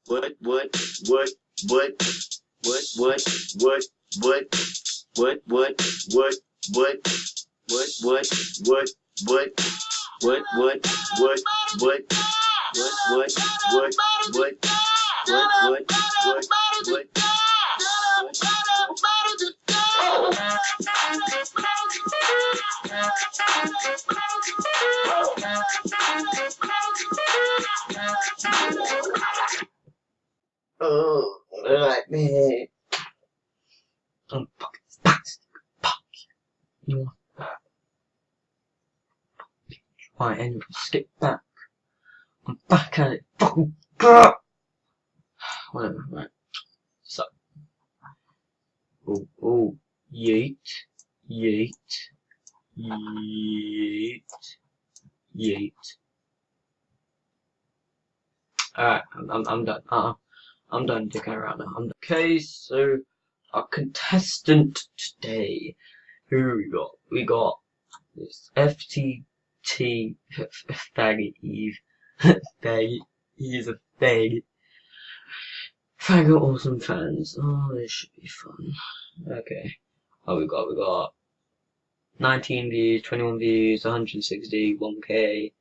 what, what, what, what, what, what, what, what, what, what, what, what, what, what, what, what, what, what, oh, like me. I'm fucking bastard. Fuck you. Right, anyway, skip back. I'm back at it. Fucking god. Whatever, right. So. Oh, yeet, yeet, yeet, yeet. Alright, I'm done. I'm done dicking around now. Okay, so our contestant today, who we got? We got this FTT faggot Eve. Faggot. He's a faggot. Faggot awesome fans. Oh, this should be fun. Okay. Oh, we got 19 views, 21 views, 160, 1k,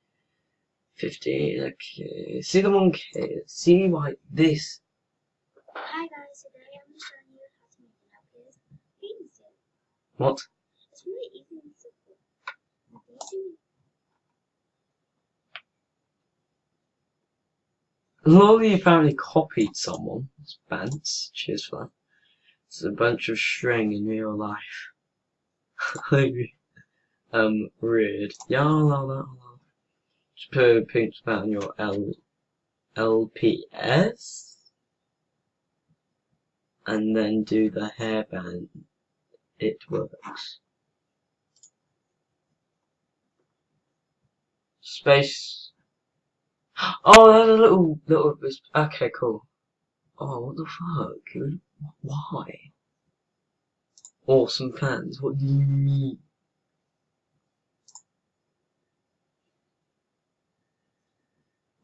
50, okay. See the 1k, see why this. Hi guys, today I'm showing you how to make an uplift famous. What? It's really easy and simple. Nothing to Lolly apparently copied someone. It's Bance. Cheers for that. It's a bunch of string in real life. Rude. Yeah, I'll just put a picture on your LPS. And then do the hairband. It works. Space. Oh, there's a little. Okay, cool. Oh, what the fuck? Why? Awesome fans. What do you mean?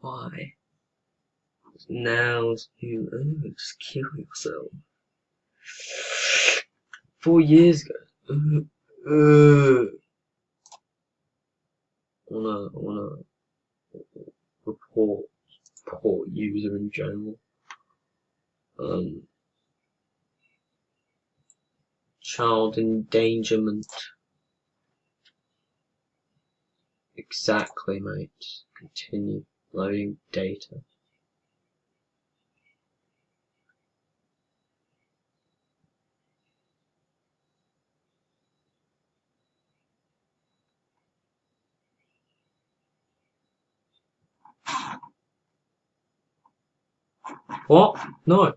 Why? Now you just kill yourself. 4 years ago. I wanna report user in general. Child endangerment. Exactly, mate. Continue loading data. What? No.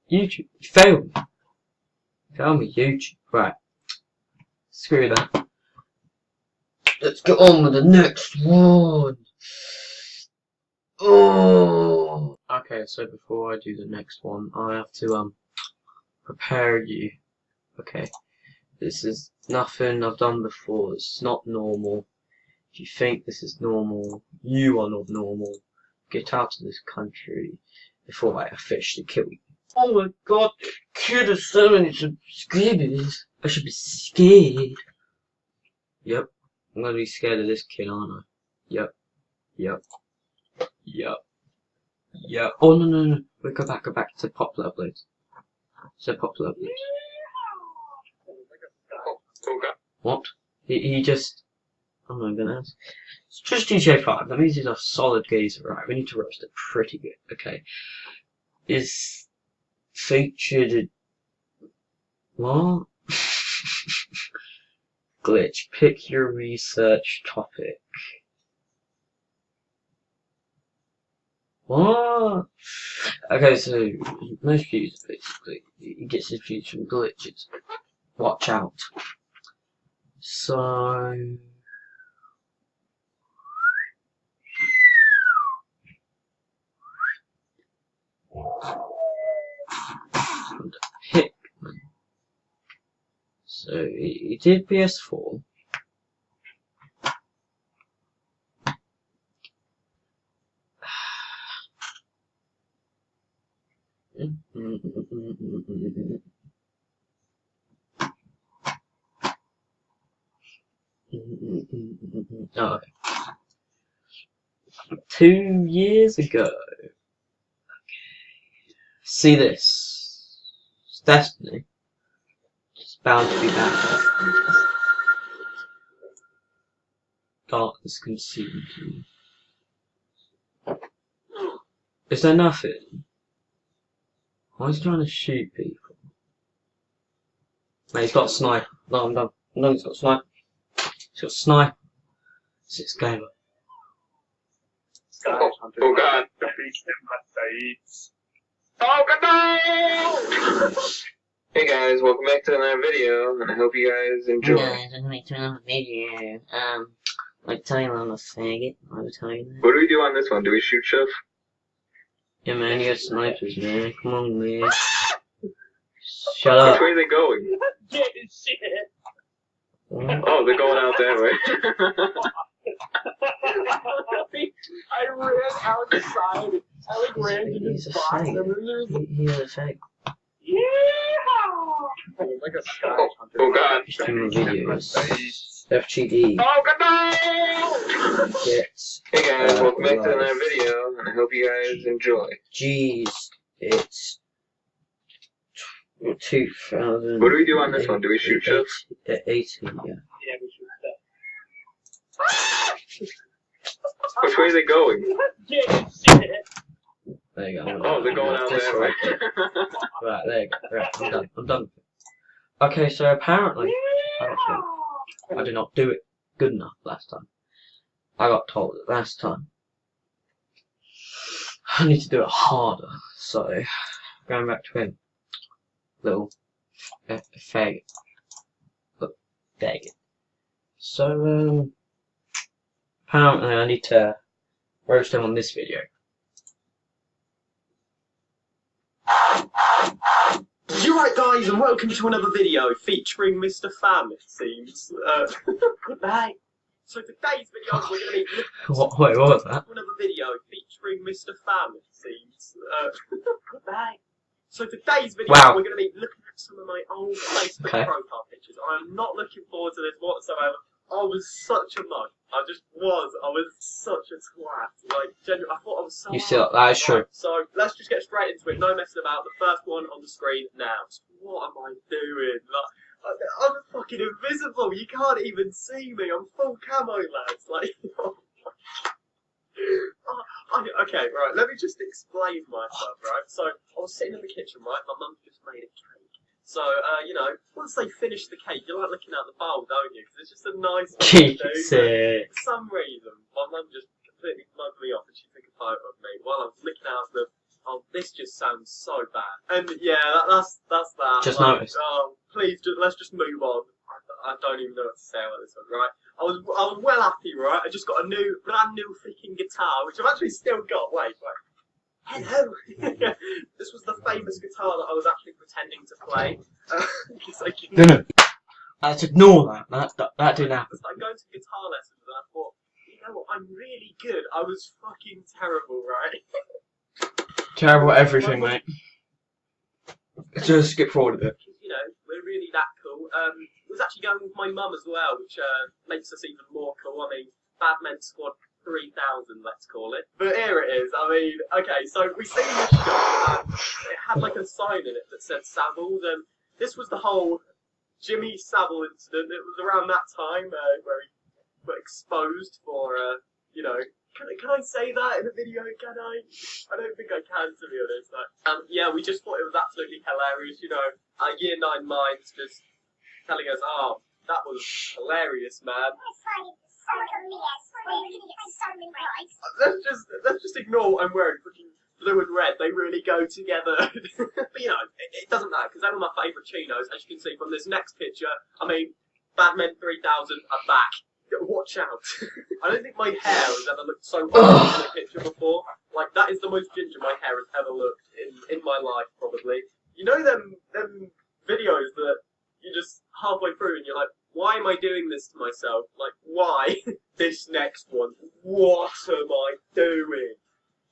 YouTube. You failed me. Fail me, YouTube. Right. Screw that. Let's get on with the next one. Oh. Okay, so before I do the next one, I have to prepare you. Okay. This is nothing I've done before. It's not normal. If you think this is normal, you are not normal. Get out of this country before I officially kill you. Oh my god, this kid has so many subscribers. I should be scared. Yep, I'm gonna be scared of this kid, aren't I? Yep. Oh no. Wait, go back to popular uploads. So popular uploads. What? He just. Oh my goodness. It's just DJ5. That means he's a solid geezer, right? We need to roast it pretty good. Okay. Is featured. What? Glitch. Pick your research topic. What? Okay, so most views basically he gets his views from glitches. Watch out. So pick. So he did PS4. Oh, okay. 2 years ago. See this. It's destiny. It's bound to be bad. Darkness consumed you. Is there nothing? I was trying to shoot people. Mate, he's got a sniper. No, I'm done. No, he's got a sniper. He's got a sniper. It's this gamer. Oh god. Oh god, no! Hey guys, welcome back to another video, and I hope you guys enjoy. Hey guys, welcome back to another video. Like telling I'm a faggot. I would tell you that. What do we do on this one? Do we shoot stuff? Yeah, man, you got snipers, man. Come on, man. Shut up. Which way are they going? Oh, they're going out that way. I ran outside. I like ran to He's this a box. fag. And then there's He's a fag. like a sky hunter. Oh god. Stream videos. FGD. Oh god, no! Get. Hey guys, welcome back to another video, and I hope you guys enjoy. Jeez, it's 2000. What do we do on this one? Do we shoot stuff? 18, yeah. Yeah, we shoot Which way are they going? There you go. Oh, they're going out This that way. way. Right, there you go. Right, I'm done. I'm done. Okay, so apparently, I did not do it good enough last time. I got told that last time I need to do it harder. So, going back to him, little faggot. Look, faggot. So, apparently I need to roast him on this video. You right, guys, and welcome to another video featuring Mr. Fam, it seems. Good night. So today's video, we're going to be looking Wait, what was that? at another video featuring Mr. Fam, it seems. Good night. So today's video, Wow. we're going to be looking at some of my old Facebook Okay. profile pictures. I'm not looking forward to this whatsoever. I was such a mug. I was such a twat. Like, genuinely, I thought I was so You see, that is true. Right, so let's just get straight into it. No messing about. The first one on the screen now. What am I doing? Like, I'm fucking invisible. You can't even see me. I'm full camo, lads. Like, okay, right. Let me just explain myself, right? So I was sitting in the kitchen, right? My mum just made a cake. So, you know, once they finish the cake, you like looking at the bowl, don't you? Because it's just a nice thing to do. Sick. For some reason, my mum just completely mugged me off and she took a photo of me while I was looking out the. Oh, this just sounds so bad. And yeah, that's that. Just like, noticed. Oh, please, let's just move on. I don't even know what to say about this one, right? I was well happy, right? I just got a brand new freaking guitar, which I've actually still got. Wait. Hello. This was the famous guitar that I was actually pretending to play. No. Let's ignore that. That didn't happen. I was going to guitar lessons and I thought, you know what, I'm really good. I was fucking terrible, right? Terrible at everything, mate. Let's just skip forward a bit. You know, we're really that cool. It was actually going with my mum as well, which makes us even more cool. I mean, Bad Men Squad 3000, let's call it. But here it is. I mean, okay, so we seen this shop and it had like a sign in it that said Savills, and this was the whole Jimmy Savile incident. It was around that time where he got exposed for, you know, can I say that in a video? Can I? I don't think I can, to be honest. But, yeah, we just thought it was absolutely hilarious. You know, our Year 9 minds just telling us, oh, that was hilarious, man. Let's just ignore what I'm wearing. Freaking blue and red, they really go together. But you know, it doesn't matter because they're one of my favourite chinos, as you can see from this next picture. I mean, Bad Men 3000 are back. Watch out! I don't think my hair has ever looked so orange in a picture before. Like, that is the most ginger my hair has ever looked in my life, probably. You know them videos that you just halfway through and you're like, why am I doing this to myself? Like, why? This next one, what am I doing?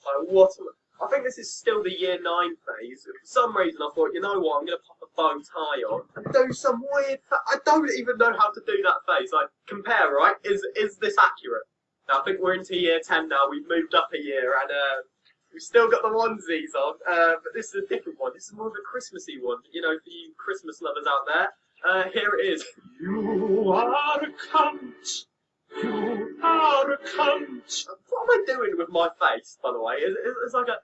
Like, what am I think this is still the year 9 phase. For some reason I thought, you know what, I'm going to pop a bow tie on and do some weird... I don't even know how to do that face. Like, compare, right? Is this accurate? Now, I think we're into year 10 now. We've moved up a year and we've still got the onesies on. But this is a different one. This is more of a Christmassy one. You know, for you Christmas lovers out there. Here it is. You are a cunt. You are a cunt. What am I doing with my face, by the way? It's like a...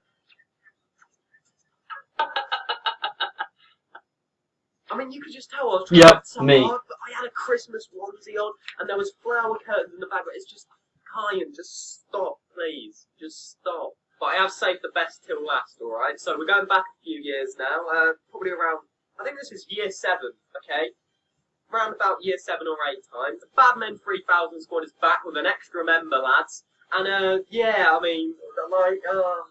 I mean, you could just tell I was trying so me. hard, but I had a Christmas onesie on, and there was flower curtains in the background. It's just, Kyan, just stop, please. Just stop. But I have saved the best till last, alright? So we're going back a few years now, probably around, I think this is year 7, okay? Around about year 7 or 8 time. The Badmen 3000 squad is back with an extra member, lads. And, yeah, I mean, like, the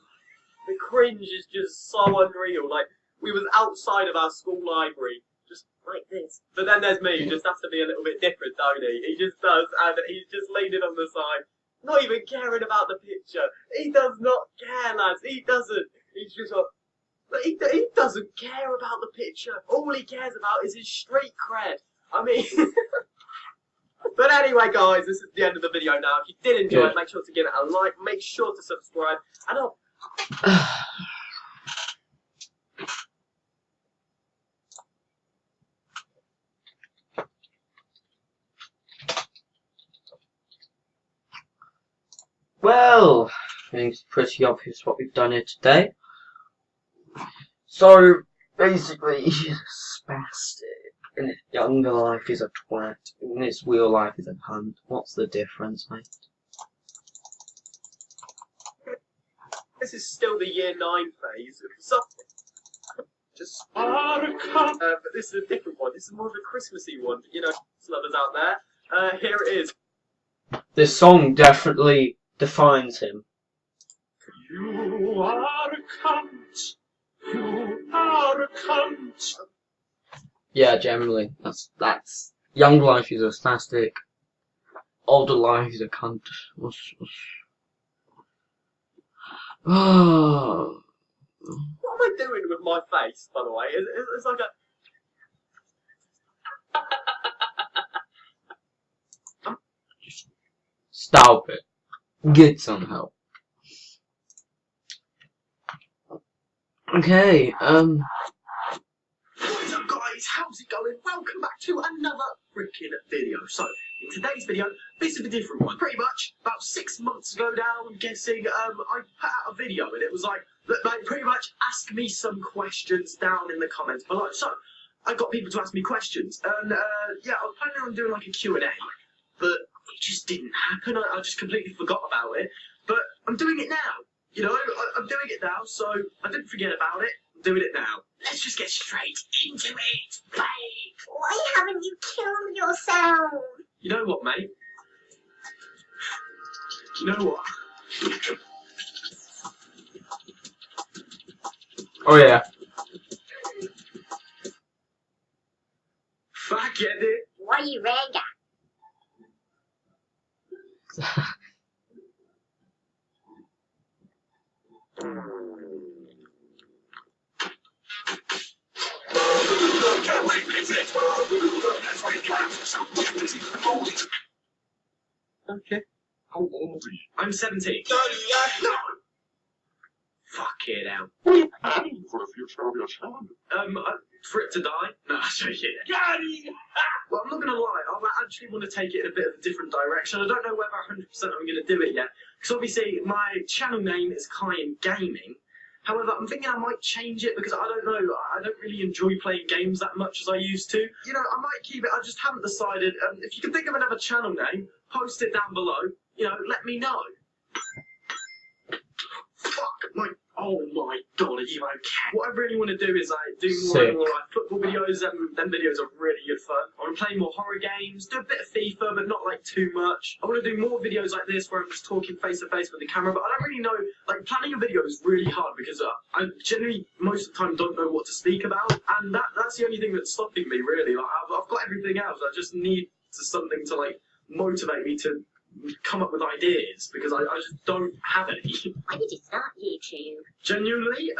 cringe is just so unreal. Like, we was outside of our school library, just like this. But then there's me, who just has to be a little bit different, don't he? He just does, and he's just leaning on the side, not even caring about the picture. He does not care, lads. He doesn't. He's just like, but he doesn't care about the picture. All he cares about is his street cred. I mean... But anyway, guys, this is the end of the video now. If you did enjoy it, make sure to give it a like. Make sure to subscribe. And I'll... Well, I think it's pretty obvious what we've done here today. So, basically, he's a spastic. In his younger life, he's a twat. In his real life, he's a cunt. What's the difference, mate? This is still the year 9 phase. So, just... But but this is a different one. This is more of a Christmassy one. You know, lovers out there. Here it is. This song definitely defines him. you are a cunt. You are a cunt. Yeah, generally. That's young life, he's a spastic. Older life, he's a cunt. Oh. What am I doing with my face, by the way? It's like a... Stop it. Get some help. Okay, What's up, guys? How's it going? Welcome back to another freaking video. So, in today's video, this is a different one. Pretty much, about 6 months ago now, I'm guessing, I put out a video, and it was like, pretty much, ask me some questions down in the comments below. So, I got people to ask me questions, and, yeah, I was planning on doing, like, a Q&A, but it just didn't happen. I just completely forgot about it, but I'm doing it now. You know, I'm doing it now, so I didn't forget about it. I'm doing it now. Let's just get straight into it. Bye. Why haven't you killed yourself? You know what, mate? You know what? oh yeah. Forget it. What are you, Rega? Okay. How old are you? I'm 17. No! Fuck it out. What are you planning for the future of your child? For it to die? No, sorry, yeah. Daddy! Well, I'm not gonna lie, I actually want to take it in a bit of a different direction. I don't know whether 100% I'm gonna do it yet. Because obviously, my channel name is Kyan Gaming. However, I'm thinking I might change it because I don't know, I don't really enjoy playing games that much as I used to. You know, I might keep it, I just haven't decided. If you can think of another channel name, post it down below. You know, let me know. Fuck, oh my god, are you okay? What I really want to do is do more and more like football videos, and them videos are really good fun. I want to play more horror games, do a bit of FIFA, but not like too much. I want to do more videos like this where I'm just talking face to face with the camera, but I don't really know, like planning a video is really hard because I generally, most of the time, don't know what to speak about, and that's the only thing that's stopping me really. Like, I've got everything else, I just need something to like motivate me to come up with ideas because I just don't have any. Why did you start YouTube? Genuinely,